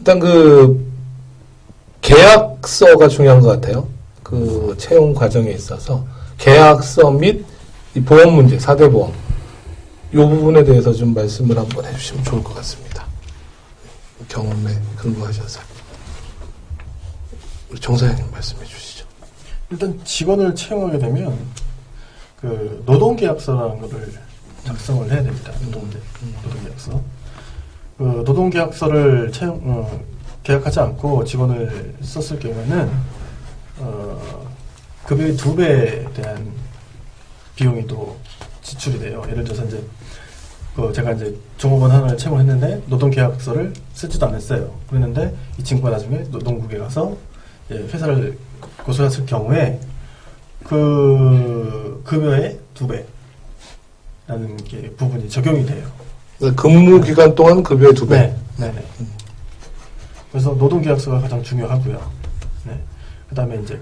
일단 그 계약서가 중요한 것 같아요. 그 채용 과정에 있어서 계약서 및 이 보험 문제, 4대 보험 이 부분에 대해서 좀 말씀을 한번 해주시면 좋을 것 같습니다. 경험에 근거하셔서 우리 정 사장님 말씀해 주시죠. 일단 직원을 채용하게 되면 그 노동계약서라는 것을 작성을 해야 됩니다. 노동계약서. 그 노동계약서를 계약하지 않고 직원을 썼을 경우에는 급여의 2배에 대한 비용이 또 지출이 돼요. 예를 들어서 이제 제가 이제 종업원 하나를 채용했는데 노동계약서를 쓰지도 않았어요. 그랬는데 이 친구가 나중에 노동국에 가서 회사를 고소했을 경우에 그 급여의 2배라는 게 부분이 적용이 돼요. 근무 기간 동안 급여의 2배. 네. 그래서 노동계약서가 가장 중요하고요. 네. 그다음에 이제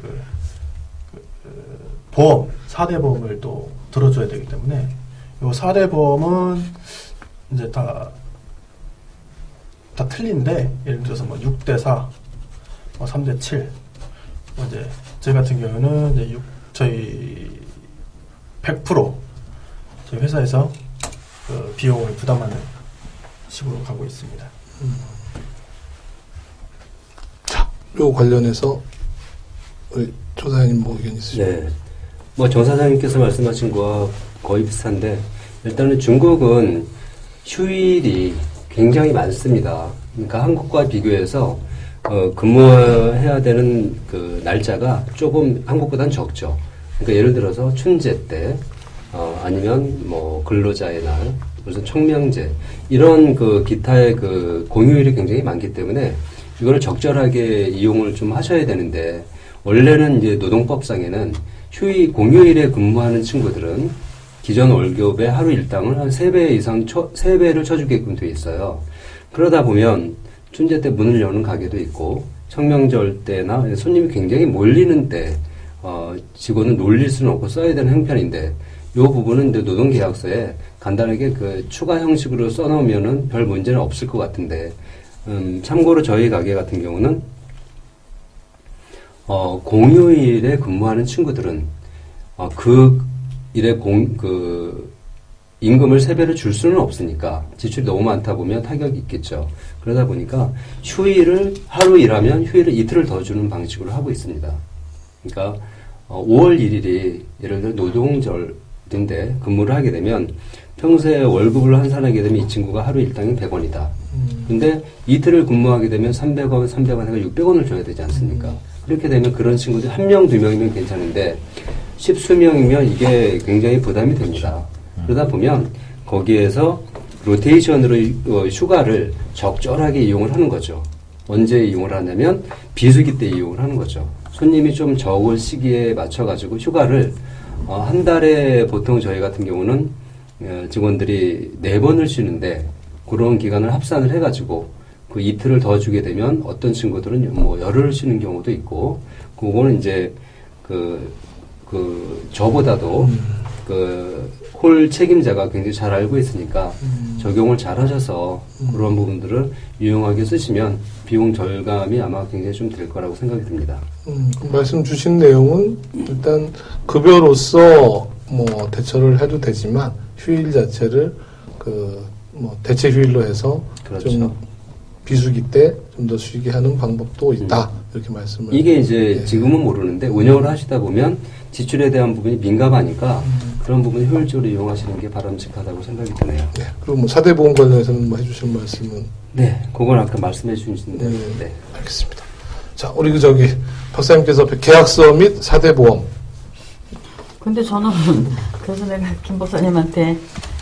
보험, 4대 보험을 또 들어줘야 되기 때문에 요 4대 보험은 이제 다 틀린데 예를 들어서 뭐 6대 4, 3대 7, 이제 저희 같은 경우는 이제 저희 100% 저희 회사에서 그 비용을 부담하는 식으로 가고 있습니다. 자, 요 관련해서 우리 조사님 뭐 의견 있으시죠? 네. 뭐 정 사장님께서 말씀하신 거와 거의 비슷한데 일단은 중국은 휴일이 굉장히 많습니다. 그러니까 한국과 비교해서 근무해야 되는 그 날짜가 조금 한국보다는 적죠. 그러니까 예를 들어서 춘제 때 아니면 뭐 근로자의 날, 무슨 청명제 이런 그 기타의 그 공휴일이 굉장히 많기 때문에 이거를 적절하게 이용을 좀 하셔야 되는데 원래는 이제 노동법상에는 공휴일에 근무하는 친구들은 기존 월급의 하루 일당을 한 3배 이상 3배를 쳐주게끔 돼 있어요. 그러다 보면 춘제 때 문을 여는 가게도 있고 청명절 때나 손님이 굉장히 몰리는 때 직원은 놀릴 수는 없고 써야 되는 형편인데 이 부분은 이제 노동계약서에 간단하게 그 추가 형식으로 써놓으면은 별 문제는 없을 것 같은데 참고로 저희 가게 같은 경우는 공휴일에 근무하는 친구들은 그 일에 임금을 3배를 줄 수는 없으니까 지출이 너무 많다 보면 타격이 있겠죠. 그러다 보니까 휴일을 하루 일하면 휴일을 이틀을 더 주는 방식으로 하고 있습니다. 그러니까 5월 1일이 예를 들어 노동절인데 근무를 하게 되면 평소에 월급을 환산하게 되면 이 친구가 하루 일당이 100원이다. 근데 이틀을 근무하게 되면 300원, 300원 해가 600원을 줘야 되지 않습니까? 그렇게 되면 그런 친구들 1명, 2명이면 괜찮은데 10수명이면 이게 굉장히 부담이 됩니다. 그러다 보면 거기에서 로테이션으로 휴가를 적절하게 이용을 하는 거죠. 언제 이용을 하냐면 비수기 때 이용을 하는 거죠. 손님이 좀 적을 시기에 맞춰가지고 휴가를 한 달에 보통 저희 같은 경우는 직원들이 4번을 쉬는데 그런 기간을 합산을 해가지고 그 이틀을 더 주게 되면 어떤 친구들은 뭐 열흘을 쉬는 경우도 있고 그거는 이제 저보다도 홀 책임자가 굉장히 잘 알고 있으니까 적용을 잘 하셔서 그런 부분들을 유용하게 쓰시면 비용 절감이 아마 굉장히 좀 될 거라고 생각이 듭니다. 말씀 주신 내용은 일단 급여로서 뭐 대처를 해도 되지만 휴일 자체를 뭐 대체 휴일로 해서 그렇죠. 좀 비수기 때 좀 더 쉬게 하는 방법도 있다. 이렇게 말씀을. 이게 이제 지금은 모르는데 운영을 하시다 보면 지출에 대한 부분이 민감하니까 그런 부분을 효율적으로 이용하시는 게 바람직하다고 생각이 드네요. 네. 그리고 뭐 4대 보험 관련해서는 뭐 해주실 말씀은? 네. 그건 아까 말씀해 주신데. 네. 알겠습니다. 자, 우리 박사님께서 계약서 및 4대 보험. 근데 저는 그래서 내가 김 박사님한테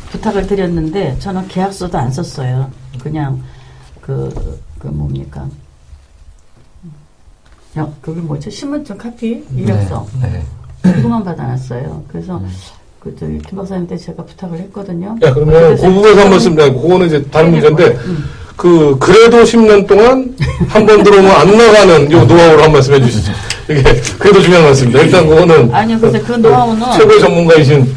부탁을 드렸는데 저는 계약서도 안 썼어요. 그냥 뭡니까? 그게 뭐죠? 신분증 카피? 이력서. 네. 그거만 받아놨어요. 그래서 김 박사님한테 제가 부탁을 했거든요. 야, 그러면 그 부분에서 한 말씀, 그거는 이제 다른 문제인데, 그래도 10년 동안 한 번 들어오면 안 나가는 요 노하우를 한 말씀 해주시죠. 이게, 그래도 중요한 말씀입니다. 일단 그거는. 아니요, 근데 그 노하우는. 최고의 전문가이신.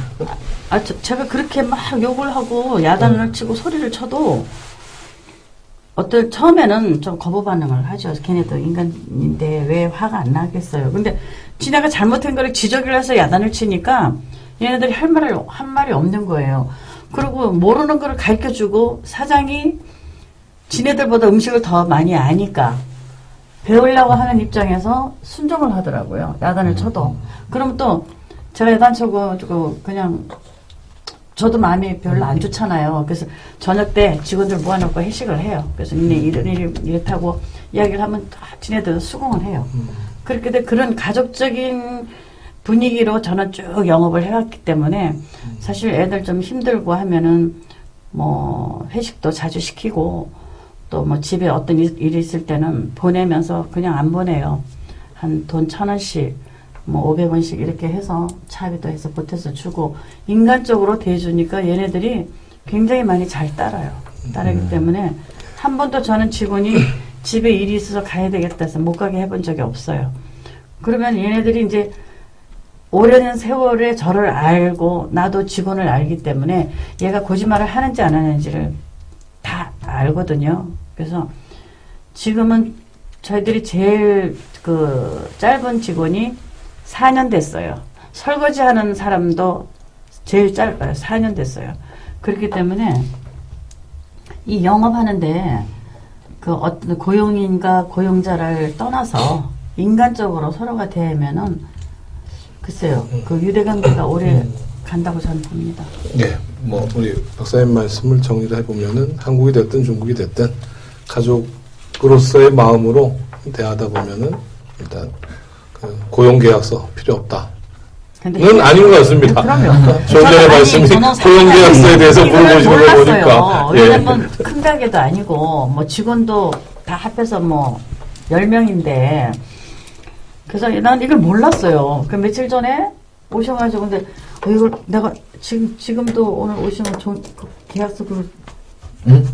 제가 그렇게 막 욕을 하고 야단을 치고 소리를 쳐도 처음에는 좀 거부 반응을 하죠. 걔네도 인간인데 왜 화가 안 나겠어요. 근데 지네가 잘못한 거를 지적을 해서 야단을 치니까 얘네들이 한 말이 없는 거예요. 그리고 모르는 거를 가르쳐 주고 사장이 지네들보다 음식을 더 많이 아니까 배우려고 하는 입장에서 순종을 하더라고요. 야단을 쳐도. 그러면 또 제가 야단 쳐고 그냥 저도 마음이 별로 안 좋잖아요. 그래서 저녁 때 직원들 모아놓고 회식을 해요. 그래서 니네 이렇다고 이야기를 하면 지네들 수긍을 해요. 그렇게 돼 그런 가족적인 분위기로 저는 쭉 영업을 해왔기 때문에 사실 애들 좀 힘들고 하면은 뭐 회식도 자주 시키고 또 뭐 집에 어떤 일이 있을 때는 보내면서 그냥 안 보내요. 한 돈 1,000원씩 뭐 500원씩 이렇게 해서 차비도 해서 보태서 주고 인간적으로 대해주니까 얘네들이 굉장히 많이 잘 따라요. 따르기 때문에 한 번도 저는 직원이 집에 일이 있어서 가야 되겠다 해서 못 가게 해본 적이 없어요. 그러면 얘네들이 이제 오랜 세월에 저를 알고 나도 직원을 알기 때문에 얘가 거짓말을 하는지 안 하는지를 다 알거든요. 그래서 지금은 저희들이 제일 그 짧은 직원이 4년 됐어요. 설거지 하는 사람도 제일 짧아요. 4년 됐어요. 그렇기 때문에 이 영업하는데 그 어떤 고용인과 고용자를 떠나서 인간적으로 서로가 대하면은 글쎄요. 그 유대관계가 오래 간다고 저는 봅니다. 예, 뭐 우리 박사님 말씀을 정리를 해보면은 한국이 됐든 중국이 됐든 가족으로서의 마음으로 대하다 보면은 일단 그 고용계약서 필요 없다. 는 아닌 것 같습니다. 그럼요. 좀 전에 말씀이 고용계약서에 대해서 물어보시는 거 보니까. 왜냐면 큰 가게도 아니고 뭐 직원도 다 합해서 뭐 10명인데 그래서 난 이걸 몰랐어요. 그 며칠 전에 오셔가지고 근데 이걸 내가 지금도 오늘 오시면 계약서 그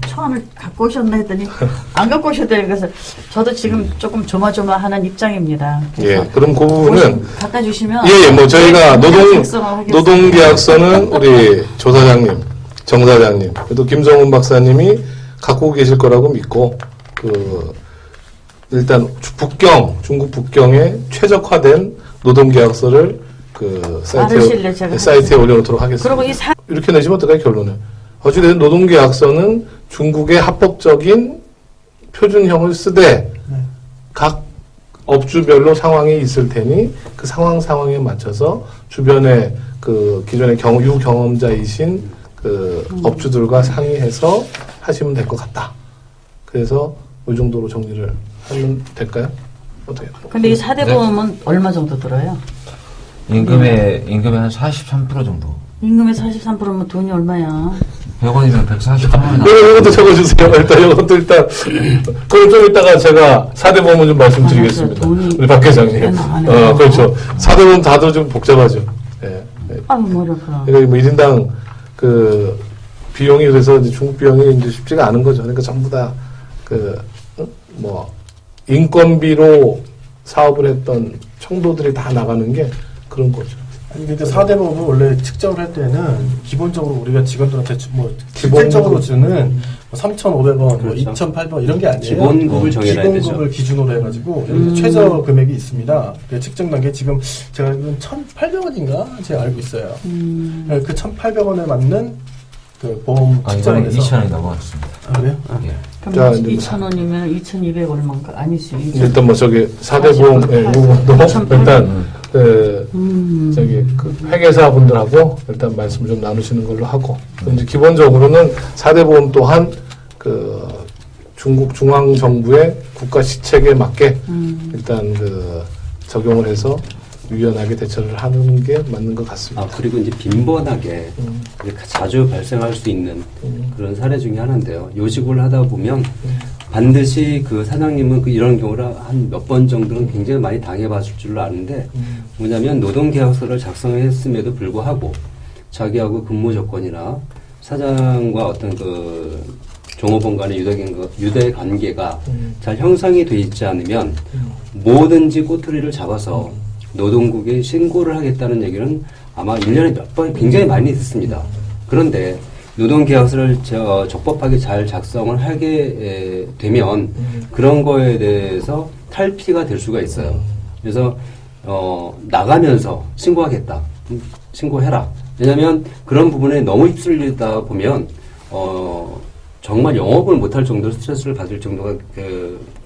초안을 갖고 오셨나 했더니 안 갖고 오셨대요. 그래서 저도 지금 조금 조마조마하는 입장입니다. 예, 그럼 그 부분은 갖다 주시면 예, 뭐 저희가 노동계약서는 우리 조 사장님, 정 사장님, 그래도 김성훈 박사님이 갖고 계실 거라고 믿고 일단 중국 북경에 최적화된 노동계약서를 그 사이트에 올려놓도록 하겠습니다. 그리고 이렇게 내시면 어떨까요, 결론을? 어찌됐든 노동계약서는 중국의 합법적인 표준형을 쓰되 각 업주별로 상황이 있을 테니 그 상황에 맞춰서 주변에 그 기존의 유경험자이신 그 업주들과 상의해서 하시면 될 것 같다. 그래서 이 정도로 정리를 하면 될까요? 어떻게? 근데 이 4대 보험은 얼마 정도 들어요? 임금의 한 43% 정도. 임금의 43%면 돈이 얼마야? 100원이면 143원 나와요. 이것도 적어주세요. 이것도 일단. 그럼 좀 이따가 제가 4대 보험을 좀 말씀드리겠습니다. 우리 박 회장님. 그렇죠. 4대 보험 다들 좀 복잡하죠. 예. 아유, 뭐랄까. 그러니까 뭐 1인당 그 비용이 그래서 이제 중국 비용이 이제 쉽지가 않은 거죠. 그러니까 전부 다 인건비로 사업을 했던 청도들이 다 나가는 게 그런 거죠. 아니 근데 4대 보험은 원래 측정을 할 때는 기본적으로 우리가 직원들한테 실질적으로 주는 3,500원, 그렇죠. 2,800원 이런 게 아니에요. 기본급을 정해놔야 되죠. 기본급을 기준으로 해가지고 최저 금액이 있습니다. 그 측정 단계 지금 제가 알기로는 1,800원인가 제가 알고 있어요. 그 1,800원에 맞는 그 보험 측정을 해서 2,000원이 넘어갔습니다. 아, 그래요? 예. 자, 그럼 2,000원이면 2,200 얼마인가? 아니지. 일단 뭐 저기 4대 보험 요것도 일단 저기 그 회계사 분들하고 일단 말씀을 좀 나누시는 걸로 하고 이제 기본적으로는 4대 보험 또한 그 중국 중앙 정부의 국가 시책에 맞게 일단 그 적용을 해서 유연하게 대처를 하는 게 맞는 것 같습니다. 그리고 이제 빈번하게 이제 자주 발생할 수 있는 그런 사례 중에 하나인데요. 요직을 하다 보면 반드시 그 사장님은 이런 경우를 한 몇 번 정도는 굉장히 많이 당해봤을 줄로 아는데 뭐냐면 노동계약서를 작성했음에도 불구하고 자기하고 근무 조건이나 사장과 어떤 그 종업원 간의 유대 관계가 잘 형성이 돼 있지 않으면 뭐든지 꼬투리를 잡아서 노동국에 신고를 하겠다는 얘기는 아마 1년에 몇 번 굉장히 많이 듣습니다. 그런데 노동계약서를 적법하게 잘 작성을 하게 되면 그런 거에 대해서 탈피가 될 수가 있어요. 그래서 나가면서 신고하겠다. 신고해라. 왜냐하면 그런 부분에 너무 휩쓸리다 보면 정말 영업을 못할 정도로 스트레스를 받을 정도가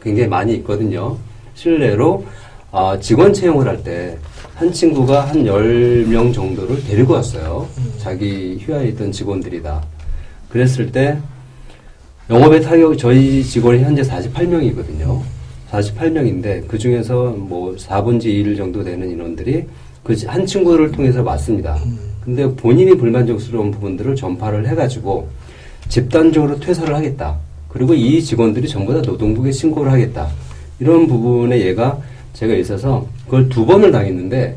굉장히 많이 있거든요. 실례로 직원 채용을 할 때 한 친구가 한 10명 정도를 데리고 왔어요. 자기 휴하에 있던 직원들이다. 그랬을 때 영업에 타격 저희 직원이 현재 48명이거든요. 48명인데 그 중에서 뭐 4분의 1 정도 되는 인원들이 그 한 친구를 통해서 왔습니다. 근데 본인이 불만족스러운 부분들을 전파를 해가지고 집단적으로 퇴사를 하겠다. 그리고 이 직원들이 전부 다 노동국에 신고를 하겠다. 이런 부분에 얘가 제가 있어서 그걸 2번을 당했는데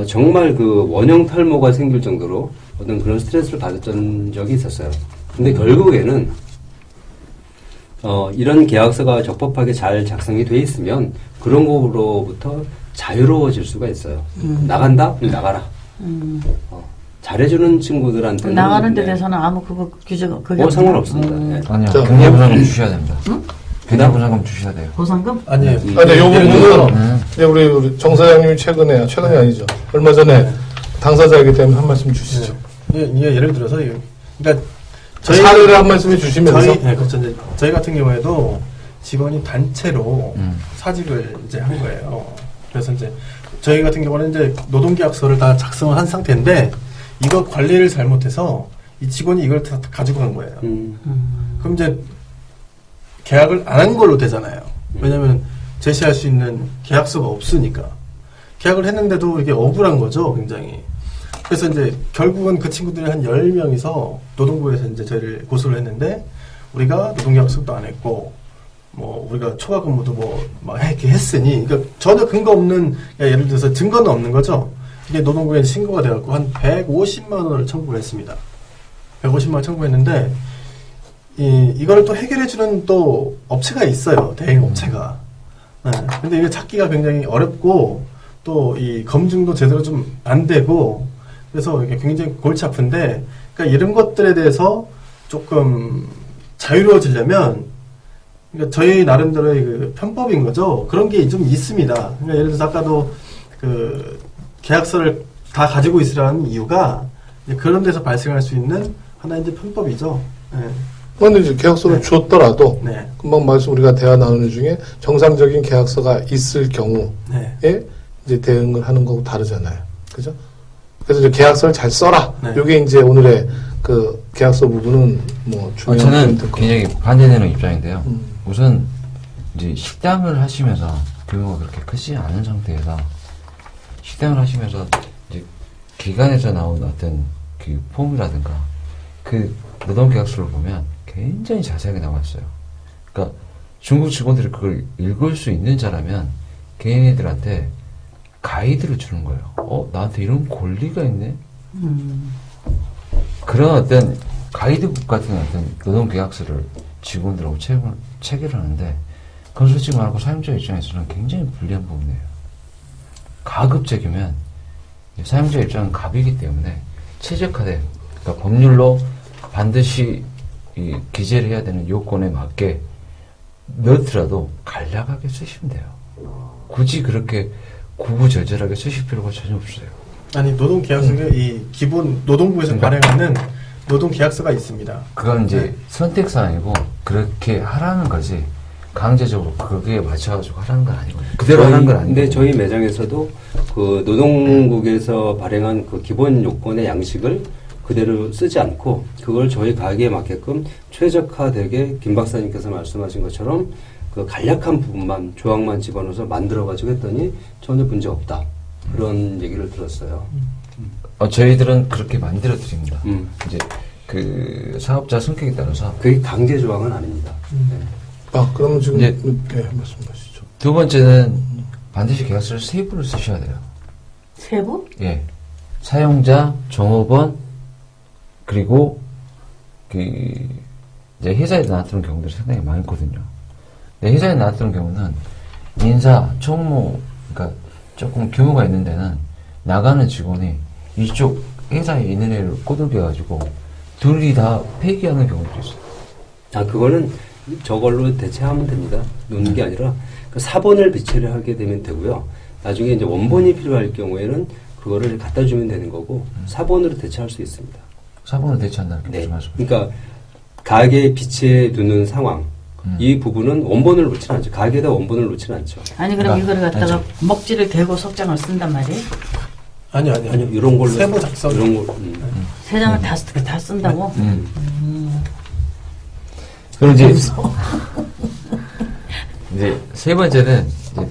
정말 그 원형 탈모가 생길 정도로 어떤 그런 스트레스를 받았던 적이 있었어요. 근데 결국에는 이런 계약서가 적법하게 잘 작성이 돼 있으면 그런 거로부터 자유로워질 수가 있어요. 나간다? 그럼 나가라. 잘해주는 친구들한테는 나가는 데 대해서는 아무 그거 규정 그게 상관없습니다. 네. 아니요. 자, 경제보상금 주셔야 됩니다. 경제보상금 주셔야 돼요. 보상금? 아니에요. 근데 요 부분은 이제 우리 정 사장님이 최근이 아니죠. 얼마 전에 당사자이기 때문에 한 말씀 주시죠. 이게 예를 들어서 그러니까 사례를 한 말씀 해주시면서 그렇죠. 이제 저희 같은 경우에도 직원이 단체로 사직을 이제 한 거예요. 그래서 이제 저희 같은 경우는 이제 노동계약서를 다 작성을 한 상태인데 이거 관리를 잘못해서 이 직원이 이걸 다 가지고 간 거예요. 그럼 이제 계약을 안 한 걸로 되잖아요. 왜냐하면 제시할 수 있는 계약서가 없으니까. 계약을 했는데도 이게 억울한 거죠, 굉장히. 그래서 이제 결국은 그 친구들이 한 10명이서 노동부에서 이제 저희를 고소를 했는데 우리가 노동계약서도 안 했고 뭐 우리가 초과 근무도 막 이렇게 했으니 그러니까 전혀 근거 없는 예를 들어서 증거는 없는 거죠. 이게 노동부에 신고가 돼갖고 한 150만 원을 청구를 했습니다. 150만 원 청구했는데 이거를 또 해결해주는 또 업체가 있어요. 대행 업체가. 네. 근데 이게 찾기가 굉장히 어렵고 또 이 검증도 제대로 좀 안 되고 그래서 이게 굉장히 골치 아픈데 그러니까 이런 것들에 대해서 조금 자유로워지려면 그러니까 저희 나름대로의 그 편법인 거죠. 그런 게 좀 있습니다. 그러니까 예를 들어서 아까도 그 계약서를 다 가지고 있으라는 이유가 이제 그런 데서 발생할 수 있는 하나의 이제 편법이죠. 네. 그런데 이제 계약서를 줬더라도 네. 금방 말씀 우리가 대화 나누는 중에 정상적인 계약서가 있을 경우에 네. 이제 대응을 하는 거하고 다르잖아요. 그죠? 그래서 이제 계약서를 잘 써라. 네. 이게 이제 오늘의 그 계약서 부분은 뭐 중요한 저는 포인트일 것 굉장히 반대되는 입장인데요. 음. 우선 이제 식당을 하시면서 규모가 그렇게 크지 않은 상태에서 식당을 하시면서 이제 기관에서 나온 어떤 그 폼이라든가 그 노동계약서를 보면 굉장히 자세하게 나와 있어요. 그러니까 중국 직원들이 그걸 읽을 수 있는 자라면 개인애들한테 가이드를 주는 거예요. 나한테 이런 권리가 있네? 그런 어떤 가이드북 같은 어떤 노동계약서를 직원들하고 체결하는데 그건 솔직히 말하고 사용자 입장에서는 굉장히 불리한 부분이에요. 가급적이면 사용자 입장은 갑이기 때문에 최적화된 그러니까 법률로 반드시 기재를 해야 되는 요건에 맞게 넣더라도 간략하게 쓰시면 돼요. 굳이 그렇게 구구절절하게 쓰실 필요가 전혀 없어요. 아니 노동계약서가 이 기본 노동부에서 발행하는 노동계약서가 있습니다. 그건 이제 네. 선택사항이고 그렇게 하라는 거지 강제적으로 거기에 맞춰가지고 하라는 건 아니거든요. 그대로 하는 건 아니고. 근데 저희 매장에서도 그 노동국에서 발행한 그 기본 요건의 양식을 그대로 쓰지 않고 그걸 저희 가게에 맞게끔 최적화되게 김 박사님께서 말씀하신 것처럼 그 간략한 부분만 조항만 집어넣어서 만들어가지고 했더니 전혀 문제 없다. 그런 얘기를 들었어요. 저희들은 그렇게 만들어 드립니다. 음. 이제 그 사업자 성격에 따라서 그게 강제 조항은 아닙니다. 네. 그러면 지금 이제 말씀하시죠. 두 번째는 반드시 계약서를 세 부를 쓰셔야 돼요. 세부? 예. 사용자, 종업원, 그리고 이제 회사에 나왔던 경우들이 상당히 많거든요. 근데 회사에 나왔던 경우는 인사, 총무, 그러니까 조금 규모가 있는 데는 나가는 직원이 이쪽 회사에 있는 애를 꼬들겨가지고 둘이 다 폐기하는 경우도 있어요. 아, 그거는 저걸로 대체하면 됩니다. 놓는 게 아니라 그 사본을 비치를 하게 되면 되고요. 나중에 이제 원본이 필요할 경우에는 그거를 갖다 주면 되는 거고 사본으로 대체할 수 있습니다. 사본을 대체한다는 게 네. 무슨 말씀이에요? 그러니까 가게 비치에 두는 상황 이 부분은 원본을 놓지는 않죠. 가게에다 원본을 놓지는 않죠. 아니 그럼 그러니까, 이거를 갖다가 먹지를 대고 석장을 쓴단 말이에요? 아니요. 이런 걸로 세부 작성. 이런 걸 세 장을 다 쓴다고? 그럼 이제 세 번째는 이제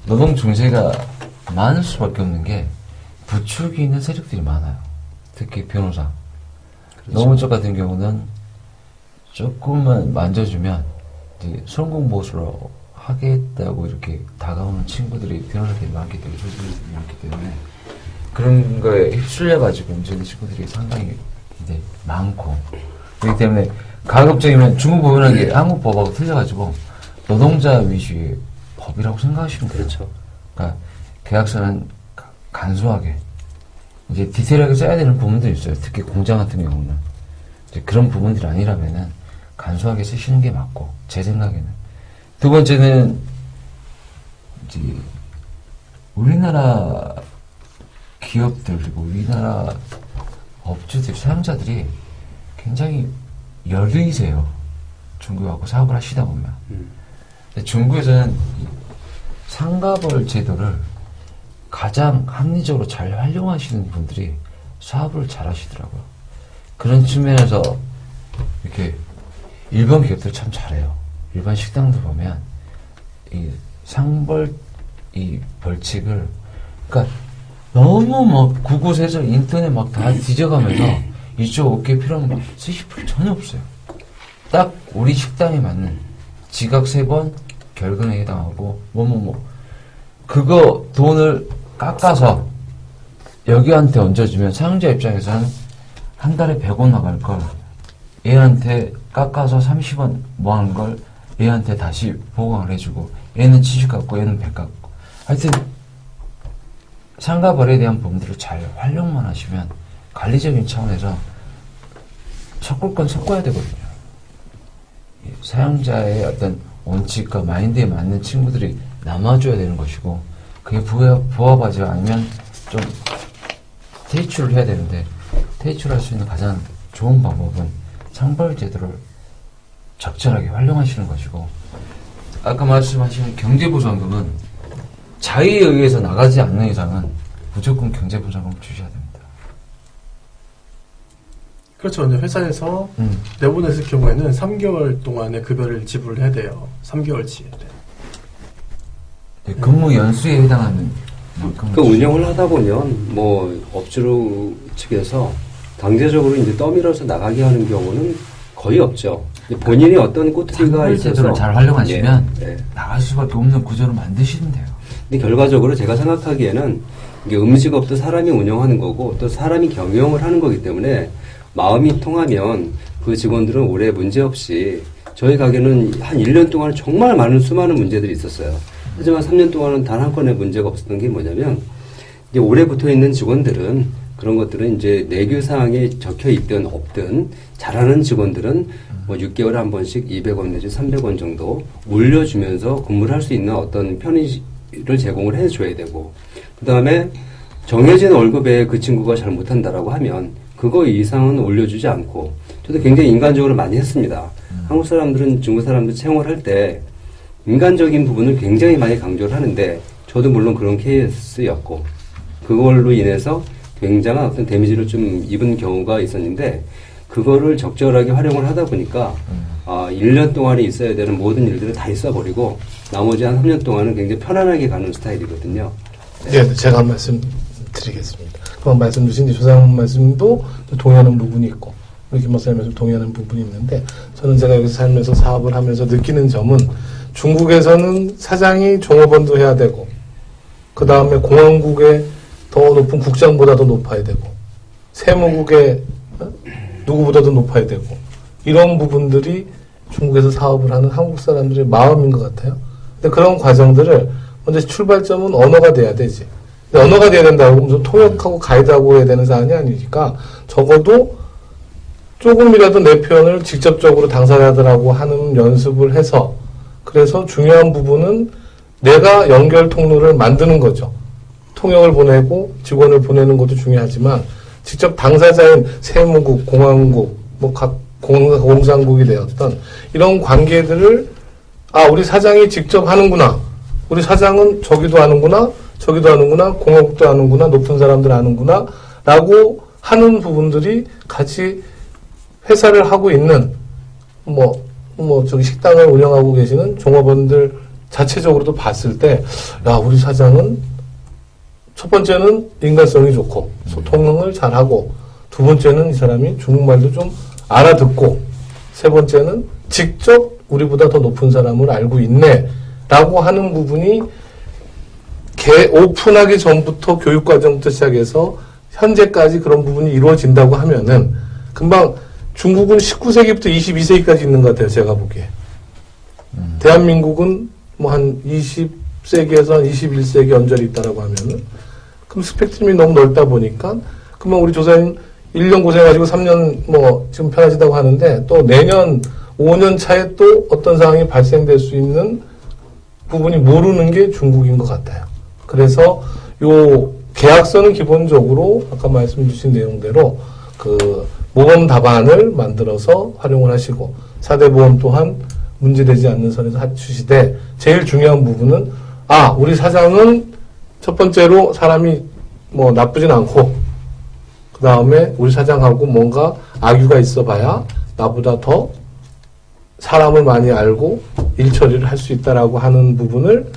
노동 중재가 많을 수밖에 없는 게 부추기는 세력들이 많아요. 특히 변호사. 그렇죠. 노무쪽 같은 경우는 조금만 만져주면 이제 성공보수로 하겠다고 이렇게 다가오는 친구들이 변호사들이 많기 때문에 조직들이 많기 때문에 그런 거에 휩쓸려가지고 움직이는 친구들이 상당히 이제 많고 그렇기 때문에 가급적이면 중국 법이라는 게 한국 법하고 틀려가지고 노동자 위주의 법이라고 생각하시면 돼요. 그렇죠. 그러니까 계약서는 간소하게 이제 디테일하게 써야 되는 부분들이 있어요. 특히 공장 같은 경우는 이제 그런 부분들이 아니라면은 간소하게 쓰시는 게 맞고 제 생각에는 두 번째는 이제 우리나라 기업들 그리고 우리나라 업주들 사용자들이 굉장히 열의세요. 중국하고 사업을 하시다 보면. 근데 중국에서는 이 상가벌 제도를 가장 합리적으로 잘 활용하시는 분들이 사업을 잘 하시더라고요. 그런 측면에서 이렇게 일반 기업들 참 잘해요. 일반 식당도 보면 이 상벌 이 벌칙을 그러니까 너무 막 그곳에서 인터넷 막 다 뒤져가면서 이쪽 어깨에 필요한 거 막 쓰실 필요 전혀 없어요. 딱 우리 식당에 맞는 지각 3번 결근에 해당하고 그거 돈을 깎아서 여기한테 얹어주면 사용자 입장에서는 한 달에 100원 나갈 걸 얘한테 깎아서 30원 뭐 하는 걸 얘한테 다시 보강을 해주고 얘는 70 깎고 얘는 100 깎고 하여튼 상가벌에 대한 부분들을 잘 활용만 하시면 관리적인 차원에서 섞을 건 섞어야 되거든요. 사용자의 어떤 원칙과 마인드에 맞는 친구들이 남아줘야 되는 것이고 그게 부합하지 않으면 좀 퇴출을 해야 되는데 퇴출할 수 있는 가장 좋은 방법은 상벌 제도를 적절하게 활용하시는 것이고 아까 말씀하신 경제보상금은 자의에 의해서 나가지 않는 이상은 무조건 경제보상금을 주셔야 됩니다. 그렇죠. 이제 회사에서 내보냈을 경우에는 3개월 동안의 급여를 지불을 해야 돼요. 3개월치. 네, 근무 연수에 해당하는 만큼 그 운영을 하다 보면 뭐 업주 측에서 강제적으로 이제 떠밀어서 나가게 하는 경우는 거의 없죠. 본인이 어떤 꼬투리가 상벌 있어서 제도를 잘 활용하시면 예. 나갈 수밖에 없는 구조를 만드시면 돼요. 근데 결과적으로 제가 생각하기에는 이게 음식업도 사람이 운영하는 거고 또 사람이 경영을 하는 거기 때문에 마음이 통하면 그 직원들은 오래 문제없이 저희 가게는 한 1년 동안 정말 많은 수많은 문제들이 있었어요. 하지만 3년 동안은 단 한 건의 문제가 없었던 게 뭐냐면 이제 오래 붙어 있는 직원들은 그런 것들은 이제 내규사항에 적혀 있든 없든 잘하는 직원들은 뭐 6개월에 한 번씩 200원 내지 300원 정도 올려주면서 근무를 할 수 있는 어떤 편의를 제공을 해줘야 되고 그 다음에 정해진 월급에 그 친구가 잘 못한다라고 하면 그거 이상은 올려주지 않고 저도 굉장히 인간적으로 많이 했습니다. 한국 사람들은 중국 사람들 채용을 할 때 인간적인 부분을 굉장히 많이 강조를 하는데 저도 물론 그런 케이스였고 그걸로 인해서 굉장한 어떤 데미지를 좀 입은 경우가 있었는데 그거를 적절하게 활용을 하다 보니까 1년 동안에 있어야 되는 모든 일들을 다 있어버리고 나머지 한 3년 동안은 굉장히 편안하게 가는 스타일이거든요. 네, 제가 한 말씀 드리겠습니다. 그런 말씀 주신 조상 말씀도 동의하는 부분이 있고 우리 김박사님 말씀 동의하는 부분이 있는데 저는 제가 여기서 살면서 사업을 하면서 느끼는 점은 중국에서는 사장이 종업원도 해야 되고 그 다음에 공항국에 더 높은 국장보다도 높아야 되고 세무국에 누구보다도 높아야 되고 이런 부분들이 중국에서 사업을 하는 한국 사람들의 마음인 것 같아요. 근데 그런 과정들을 먼저 출발점은 언어가 돼야 되지. 근데 언어가 돼야 된다고 무슨 통역하고 가이드하고 해야 되는 사안이 아니니까 적어도 조금이라도 내 표현을 직접적으로 당사자들하고 하는 연습을 해서 그래서 중요한 부분은 내가 연결 통로를 만드는 거죠. 통역을 보내고 직원을 보내는 것도 중요하지만 직접 당사자인 세무국, 공안국, 뭐 각 공산국이 되었던 이런 관계들을 우리 사장이 직접 하는구나. 우리 사장은 저기도 하는구나. 저기도 하는구나. 공화국도 하는구나. 높은 사람들 하는구나. 라고 하는 부분들이 같이 회사를 하고 있는 저기 식당을 운영하고 계시는 종업원들 자체적으로도 봤을 때 우리 사장은 첫 번째는 인간성이 좋고 소통을 잘하고 두 번째는 이 사람이 중국말도 좀 알아듣고 세 번째는 직접 우리보다 더 높은 사람을 알고 있네 라고 하는 부분이 오픈하기 전부터 교육과정부터 시작해서 현재까지 그런 부분이 이루어진다고 하면은 금방 중국은 19세기부터 22세기까지 있는 것 같아요. 제가 보기에. 대한민국은 뭐 한 20세기에서 한 21세기 언저리 있다라고 하면은 그럼 스펙트럼이 너무 넓다 보니까 금방 우리 조사님 1년 고생하시고 3년 지금 편하시다고 하는데 또 내년 5년 차에 또 어떤 상황이 발생될 수 있는 부분이 모르는 게 중국인 것 같아요. 그래서 요 계약서는 기본적으로 아까 말씀 주신 내용대로 그 모범 답안을 만들어서 활용을 하시고 4대 보험 또한 문제되지 않는 선에서 합치시되 제일 중요한 부분은 우리 사장은 첫 번째로 사람이 나쁘진 않고 그 다음에 우리 사장하고 뭔가 악유가 있어 봐야 나보다 더 사람을 많이 알고 일 처리를 할 수 있다라고 하는 부분을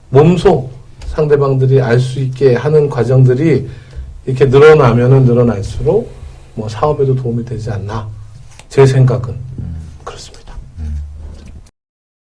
몸소 상대방들이 알 수 있게 하는 과정들이 이렇게 늘어나면은 늘어날수록 사업에도 도움이 되지 않나. 제 생각은 그렇습니다.